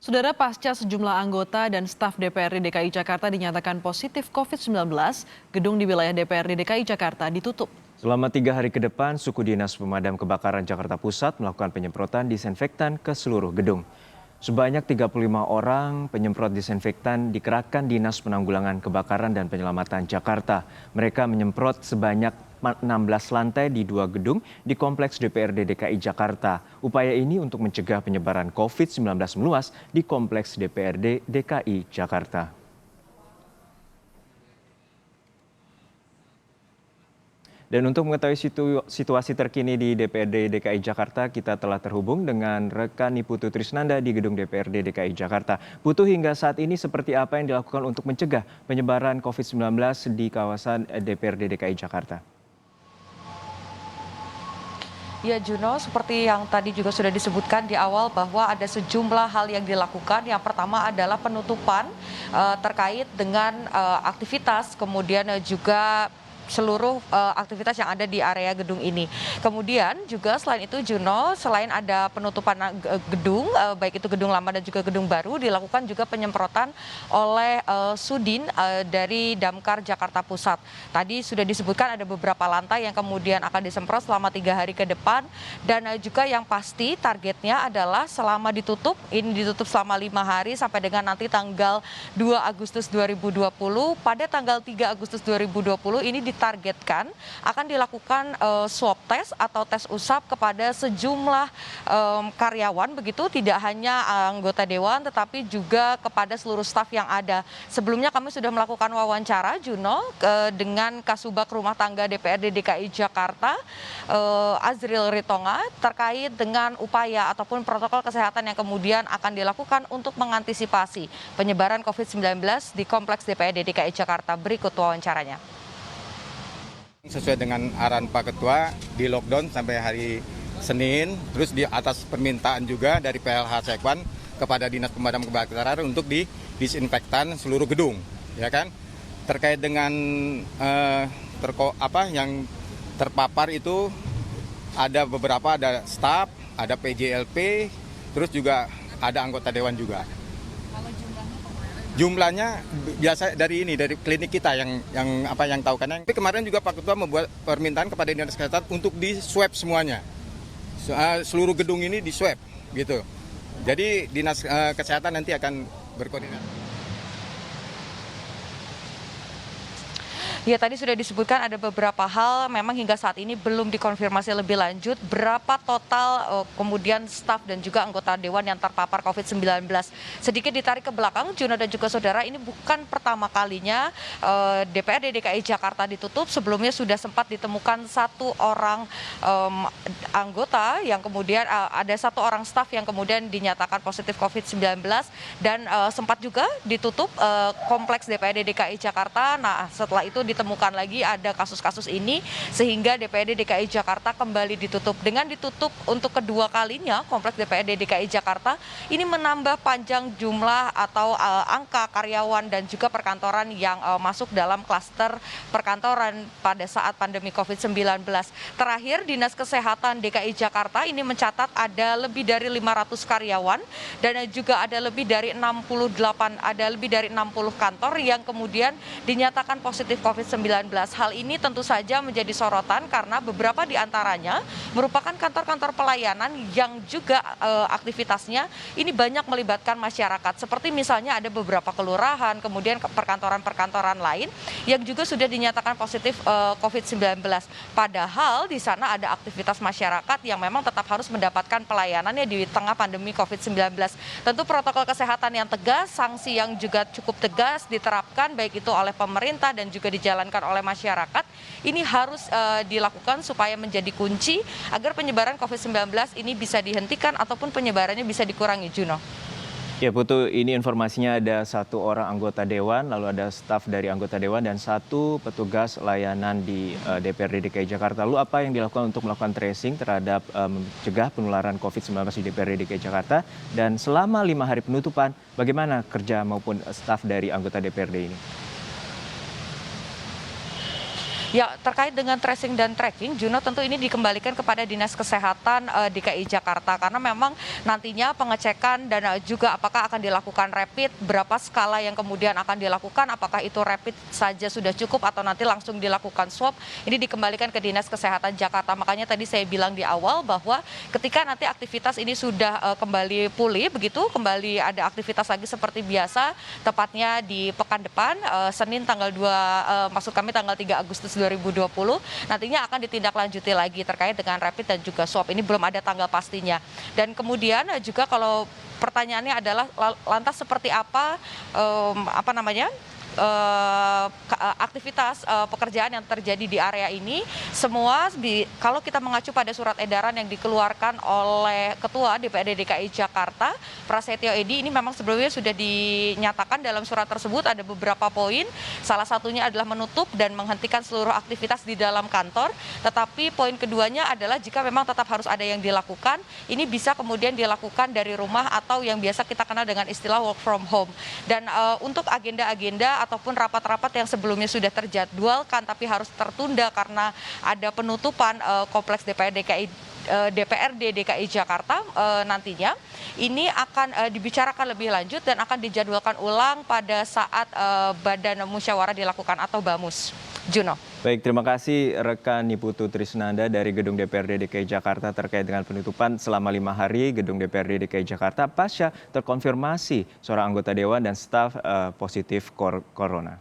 Saudara, pasca sejumlah anggota dan staf DPRD DKI Jakarta dinyatakan positif COVID-19, gedung di wilayah DPRD DKI Jakarta ditutup. Selama 3 hari ke depan, suku dinas pemadam kebakaran Jakarta Pusat melakukan penyemprotan disinfektan ke seluruh gedung. Sebanyak 35 orang penyemprot disinfektan dikerahkan Dinas Penanggulangan Kebakaran dan Penyelamatan Jakarta. Mereka menyemprot sebanyak 16 lantai di 2 gedung di Kompleks DPRD DKI Jakarta. Upaya ini untuk mencegah penyebaran COVID-19 meluas di Kompleks DPRD DKI Jakarta. Dan untuk mengetahui situasi terkini di DPRD DKI Jakarta, kita telah terhubung dengan rekan Putu Trisnanda di gedung DPRD DKI Jakarta. Putu, hingga saat ini seperti apa yang dilakukan untuk mencegah penyebaran COVID-19 di kawasan DPRD DKI Jakarta? Ya Juno, seperti yang tadi juga sudah disebutkan di awal bahwa ada sejumlah hal yang dilakukan. Yang pertama adalah penutupan terkait dengan aktivitas, kemudian juga seluruh aktivitas yang ada di area gedung ini. Kemudian juga selain itu Juno, selain ada penutupan gedung, baik itu gedung lama dan juga gedung baru, dilakukan juga penyemprotan oleh Sudin dari Damkar Jakarta Pusat. Tadi sudah disebutkan ada beberapa lantai yang kemudian akan disemprot selama 3 hari ke depan, dan juga yang pasti targetnya adalah selama ditutup, ini ditutup selama 5 hari sampai dengan nanti tanggal 2 Agustus 2020, pada tanggal 3 Agustus 2020 ini ditargetkan akan dilakukan swab test atau tes usap kepada sejumlah karyawan, begitu tidak hanya anggota dewan tetapi juga kepada seluruh staf yang ada. Sebelumnya kami sudah melakukan wawancara Juno dengan Kasubag Rumah Tangga DPRD DKI Jakarta Azril Ritonga terkait dengan upaya ataupun protokol kesehatan yang kemudian akan dilakukan untuk mengantisipasi penyebaran COVID-19 di Kompleks DPRD DKI Jakarta. Berikut wawancaranya. Sesuai dengan arahan Pak Ketua, di lockdown sampai hari Senin, terus di atas permintaan juga dari PLH Sekwan kepada Dinas Pemadam Kebakaran untuk disinfektan seluruh gedung, ya kan? Terkait dengan yang terpapar itu ada beberapa, ada staf, ada PJLP, terus juga ada anggota dewan juga. Jumlahnya biasa dari klinik kita yang tahu, karena kemarin juga Pak Ketua membuat permintaan kepada Dinas Kesehatan untuk di swab semuanya, seluruh gedung ini di swab gitu. Jadi Dinas Kesehatan nanti akan berkoordinasi. Ya, tadi sudah disebutkan ada beberapa hal, memang hingga saat ini belum dikonfirmasi lebih lanjut berapa total kemudian staf dan juga anggota dewan yang terpapar COVID-19. Sedikit ditarik ke belakang, Juno dan juga saudara, ini bukan pertama kalinya DPRD DKI Jakarta ditutup. Sebelumnya sudah sempat ditemukan 1 orang anggota yang kemudian ada 1 orang staf yang kemudian dinyatakan positif COVID-19, dan sempat juga ditutup Kompleks DPRD DKI Jakarta. Nah, setelah itu ditemukan lagi ada kasus-kasus ini sehingga DPRD DKI Jakarta kembali ditutup. Dengan ditutup untuk kedua kalinya, Kompleks DPRD DKI Jakarta ini menambah panjang jumlah atau angka karyawan dan juga perkantoran yang masuk dalam klaster perkantoran pada saat pandemi COVID-19. Terakhir, Dinas Kesehatan DKI Jakarta ini mencatat ada lebih dari 500 karyawan dan juga ada lebih dari 60 kantor yang kemudian dinyatakan positif COVID-19. Hal ini tentu saja menjadi sorotan karena beberapa di antaranya merupakan kantor-kantor pelayanan yang juga aktivitasnya ini banyak melibatkan masyarakat. Seperti misalnya ada beberapa kelurahan, kemudian perkantoran-perkantoran lain yang juga sudah dinyatakan positif COVID-19. Padahal di sana ada aktivitas masyarakat yang memang tetap harus mendapatkan pelayanannya di tengah pandemi COVID-19. Tentu protokol kesehatan yang tegas, sanksi yang juga cukup tegas diterapkan baik itu oleh pemerintah dan juga dijalankan oleh masyarakat, ini harus dilakukan supaya menjadi kunci agar penyebaran COVID-19 ini bisa dihentikan ataupun penyebarannya bisa dikurangi, Juno. Ya Putu, ini informasinya ada 1 orang anggota dewan, lalu ada staf dari anggota dewan dan 1 petugas layanan di DPRD DKI Jakarta. Lalu apa yang dilakukan untuk melakukan tracing terhadap mencegah penularan COVID-19 di DPRD DKI Jakarta? Dan selama 5 hari penutupan, bagaimana kerja maupun staf dari anggota DPRD ini? Ya, terkait dengan tracing dan tracking, Juno, tentu ini dikembalikan kepada Dinas Kesehatan DKI Jakarta karena memang nantinya pengecekan dan juga apakah akan dilakukan rapid, berapa skala yang kemudian akan dilakukan, apakah itu rapid saja sudah cukup atau nanti langsung dilakukan swab, ini dikembalikan ke Dinas Kesehatan Jakarta. Makanya tadi saya bilang di awal bahwa ketika nanti aktivitas ini sudah kembali pulih, begitu kembali ada aktivitas lagi seperti biasa, tepatnya di pekan depan, Senin tanggal 2, maksud kami tanggal 3 Agustus 2020, nantinya akan ditindaklanjuti lagi terkait dengan rapid dan juga swab. Ini belum ada tanggal pastinya. Dan kemudian juga kalau pertanyaannya adalah lantas seperti apa aktivitas pekerjaan yang terjadi di area ini, semua kalau kita mengacu pada surat edaran yang dikeluarkan oleh Ketua DPRD DKI Jakarta, Prasetyo Edy, ini memang sebelumnya sudah dinyatakan dalam surat tersebut ada beberapa poin, salah satunya adalah menutup dan menghentikan seluruh aktivitas di dalam kantor, tetapi poin keduanya adalah jika memang tetap harus ada yang dilakukan, ini bisa kemudian dilakukan dari rumah atau yang biasa kita kenal dengan istilah work from home. Dan untuk agenda-agenda ataupun rapat-rapat yang sebelumnya sudah terjadwalkan tapi harus tertunda karena ada penutupan kompleks DPRD DKI Jakarta, nantinya ini akan dibicarakan lebih lanjut dan akan dijadwalkan ulang pada saat Badan Musyawarah dilakukan atau BAMUS. Juno. Baik, terima kasih rekan Niputu Trisnanda dari Gedung DPRD DKI Jakarta terkait dengan penutupan selama 5 hari Gedung DPRD DKI Jakarta pasca terkonfirmasi seorang anggota dewan dan staf positif corona.